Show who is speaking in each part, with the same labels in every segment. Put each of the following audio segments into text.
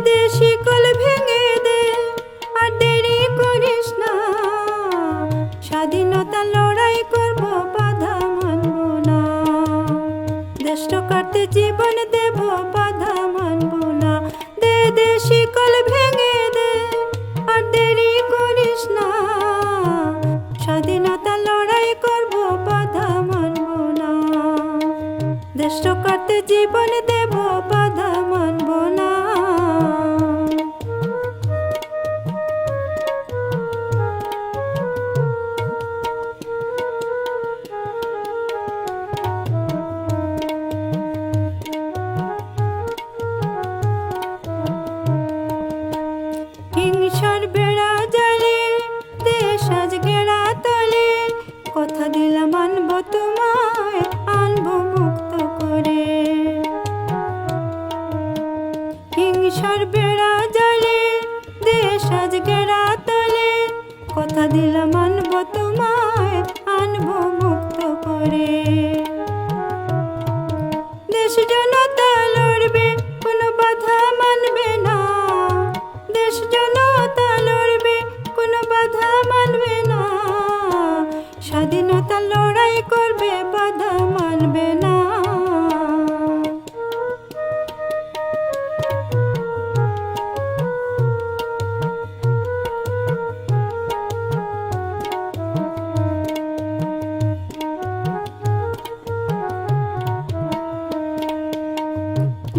Speaker 1: দে শিকল ভেঙে দে, আর দেরি করিস না। স্বাধীনতা লড়াই করব, বাধা মানব না। দেশ রক্ষার্থে জীবন দেব, বাধা মানব না। দে দে শিকল ভেঙে দে, আর দেরি করিস না। স্বাধীনতা লড়াই করব, বাধা মানব না। দেশ রক্ষার্থে জীবন দেব, বাধা মানব না। হিংসার বেড়া জালে দেশ আজ ঘেরা তলে, কথা দিলাম আনবো তোমায়, আনবো মুক্ত করে। হিংসার বেড়া জালে দেশ আজ ঘেরা তলে, কথা দিলাম আনবো তোমায়, আনবো মুক্ত করে। দেশ জনতা লড়বে, কোনো বাধা মানবে না। দেশ জনতা লড়বে, কোনো বাধা মানবে না। স্বাধীনতা লড়াই করবে, বাধা মানবে না।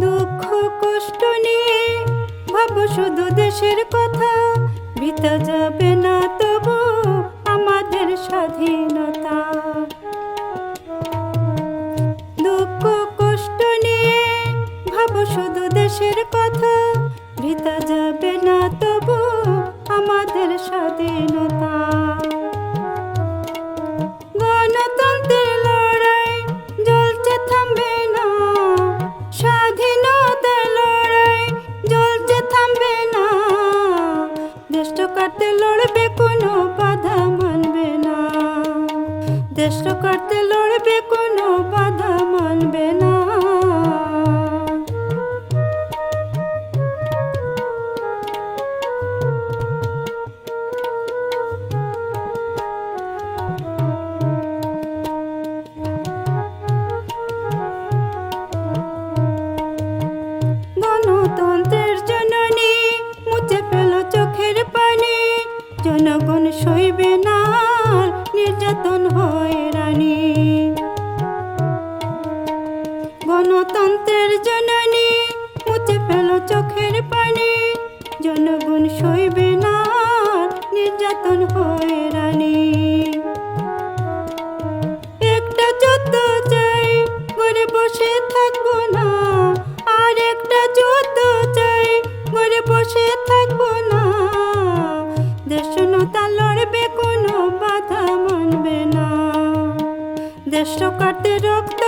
Speaker 1: দুঃখ কষ্ট নিয়ে ভাবো শুধু দেশের কথা, বিতা যাবে না তবু আমাদের স্বাধীনতা। দুঃখ কষ্ট নিয়ে ভাবো শুধু দেশের কথা, বিতা যাবে না তবু আমাদের স্বাধীনতা। গণতন্ত্রের লড়াই জ্বলছে, থামবে না। স্বাধীনতার লড়াই জ্বলছে, থামবে না। দেশ রক্ষার্থে লড়বে, কোনো বাধা মানবে না। দেশ রক্ষার্থে লড়বে, কোনো বাধা মানবে না। গণতন্ত্রের জননী মুছে ফেলো চোখের পানি, জনগণ সইবে না আর নির্যাতন হয়রানি। গণতন্ত্রের জননী মুছে ফেলো চোখের পানি, জনগণ সইবে না আর নির্যাতন হয়রানি। একটা যুদ্ধ চাই, ঘরে বসে থাকবো না। আর একটা যুদ্ধ চাই, ঘরে বসে থাকবো না। দেশ জনতা লড়বে, কোনো বাধা মানবে না। দেশ রক্ষার্থে রক্ত